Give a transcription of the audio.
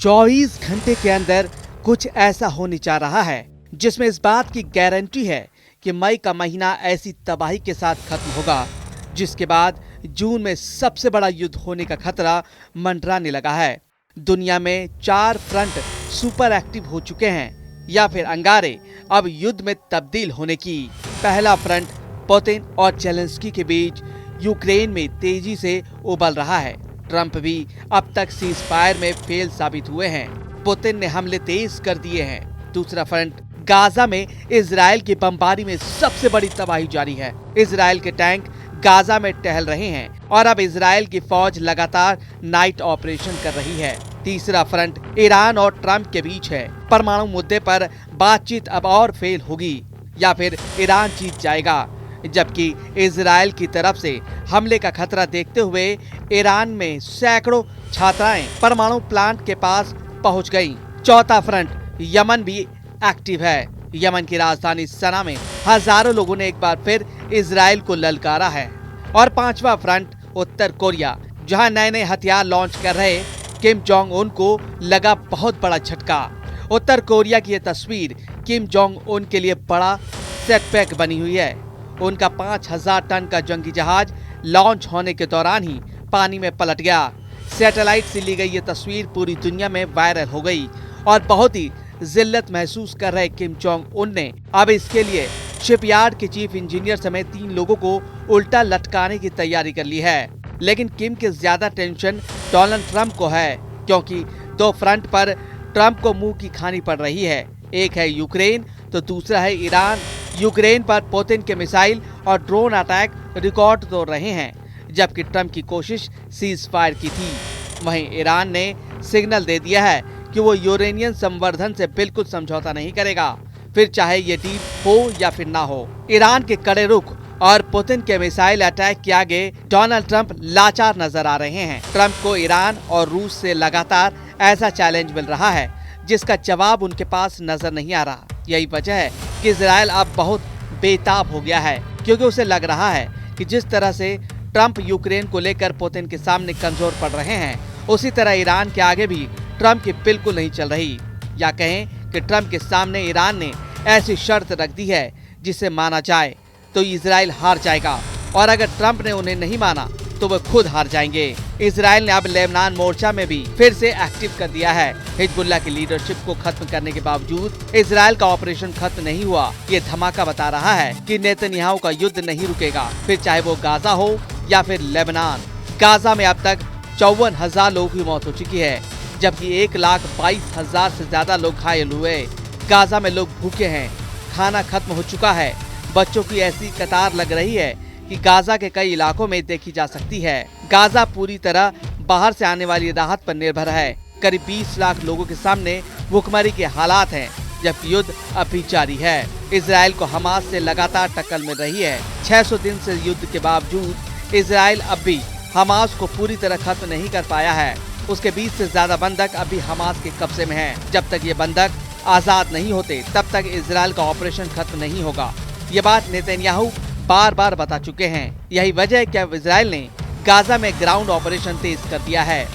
24 घंटे के अंदर कुछ ऐसा होने जा रहा है जिसमें इस बात की गारंटी है कि मई का महीना ऐसी तबाही के साथ खत्म होगा जिसके बाद जून में सबसे बड़ा युद्ध होने का खतरा मंडराने लगा है। दुनिया में 4 फ्रंट सुपर एक्टिव हो चुके हैं या फिर अंगारे अब युद्ध में तब्दील होने की। पहला फ्रंट पुतिन और जेलेंस्की के बीच यूक्रेन में तेजी से उबल रहा है। ट्रंप भी अब तक सीज फायर में फेल साबित हुए हैं। पुतिन ने हमले तेज कर दिए हैं। दूसरा फ्रंट गाजा में इजराइल की बमबारी में सबसे बड़ी तबाही जारी है। इजराइल के टैंक गाजा में टहल रहे हैं और अब इजराइल की फौज लगातार नाइट ऑपरेशन कर रही है। तीसरा फ्रंट ईरान और ट्रंप के बीच है। परमाणु मुद्दे पर बातचीत अब और फेल होगी या फिर ईरान जीत जाएगा, जबकि इजराइल की तरफ से हमले का खतरा देखते हुए ईरान में सैकड़ों छात्राएं परमाणु प्लांट के पास पहुंच गईं। चौथा फ्रंट यमन भी एक्टिव है। यमन की राजधानी सना में हजारों लोगों ने एक बार फिर इजराइल को ललकारा है। और पांचवा फ्रंट उत्तर कोरिया, जहां नए नए हथियार लॉन्च कर रहे किम जोंग उन को लगा बहुत बड़ा झटका। उत्तर कोरिया की यह तस्वीर किम जोंग उन के लिए बड़ा सेटबैक बनी हुई है। उनका 5000 टन का जंगी जहाज लॉन्च होने के दौरान ही पानी में पलट गया। सैटेलाइट से ली गई ये तस्वीर पूरी दुनिया में वायरल हो गई और बहुत ही जिल्लत महसूस कर रहे किम जोंग उन ने अब इसके लिए शिपयार्ड के चीफ इंजीनियर समेत 3 लोगों को उल्टा लटकाने की तैयारी कर ली है। लेकिन किम की ज्यादा टेंशन डोनाल्ड ट्रंप को है, क्योंकि 2 फ्रंट पर ट्रंप को मुंह की खानी पड़ रही है। एक है यूक्रेन तो दूसरा है ईरान। यूक्रेन पर पुतिन के मिसाइल और ड्रोन अटैक रिकॉर्ड तोड़ रहे हैं, जबकि ट्रंप की कोशिश सीज फायर की थी। वहीं ईरान ने सिग्नल दे दिया है कि वो यूरेनियम संवर्धन से बिल्कुल समझौता नहीं करेगा, फिर चाहे ये डील हो या फिर ना हो। ईरान के कड़े रुख और पुतिन के मिसाइल अटैक के आगे डोनाल्ड ट्रंप लाचार नजर आ रहे हैं। ट्रंप को ईरान और रूस से लगातार ऐसा चैलेंज मिल रहा है जिसका जवाब उनके पास नजर नहीं आ रहा। यही वजह है कि इजराइल अब बहुत बेताब हो गया है, क्योंकि उसे लग रहा है कि जिस तरह से ट्रंप यूक्रेन को लेकर पुतिन के सामने कमजोर पड़ रहे हैं, उसी तरह ईरान के आगे भी ट्रंप की बिल्कुल नहीं चल रही। या कहें कि ट्रंप के सामने ईरान ने ऐसी शर्त रख दी है जिसे माना जाए तो इजराइल हार जाएगा, और अगर ट्रंप ने उन्हें नहीं माना तो वह खुद हार जाएंगे। इजराइल ने अब लेबनान मोर्चा में भी फिर से एक्टिव कर दिया है। हिजबुल्लाह की लीडरशिप को खत्म करने के बावजूद इजराइल का ऑपरेशन खत्म नहीं हुआ। ये धमाका बता रहा है कि नेतन्याहू का युद्ध नहीं रुकेगा, फिर चाहे वो गाजा हो या फिर लेबनान। गाजा में अब तक 54,000 लोगों की मौत हो चुकी है, जबकि 1,22,000 से ज्यादा लोग घायल हुए। गाजा में लोग भूखे हैं, खाना खत्म हो चुका है। बच्चों की ऐसी कतार लग रही है कि गाजा के कई इलाकों में देखी जा सकती है। गाजा पूरी तरह बाहर से आने वाली राहत पर निर्भर है। करीब 20 लाख लोगों के सामने भूखमरी के हालात हैं, जबकि युद्ध अभी जारी है। इजराइल को हमास से लगातार टक्कर मिल रही है। 600 दिन से युद्ध के बावजूद इजराइल अब भी हमास को पूरी तरह खत्म नहीं कर पाया है। उसके 20 से ज्यादा बंधक अभी हमास के कब्जे में हैं। जब तक ये बंधक आजाद नहीं होते तब तक इजराइल का ऑपरेशन खत्म नहीं होगा। ये बात नेतन्याहू बार बार बता चुके हैं। यही वजह है कि अब इजराइल ने गाजा में ग्राउंड ऑपरेशन तेज कर दिया है।